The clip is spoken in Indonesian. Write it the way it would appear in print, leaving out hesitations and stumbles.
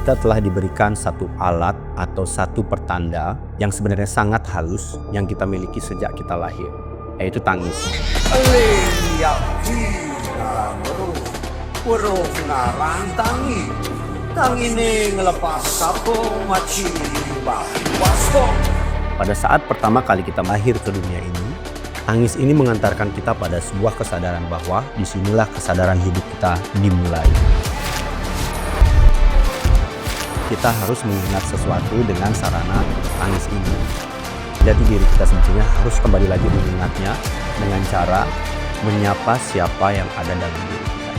kita telah diberikan satu alat atau satu pertanda yang sebenarnya sangat halus yang kita miliki sejak kita lahir, yaitu tangis. Pada saat pertama kali kita lahir ke dunia ini, tangis ini mengantarkan kita pada sebuah kesadaran bahwa disinilah kesadaran hidup kita dimulai. Kita harus mengingat sesuatu dengan sarana tangis ini. Jadi diri kita sebetulnya harus kembali lagi mengingatnya dengan cara menyapa siapa yang ada dalam diri kita.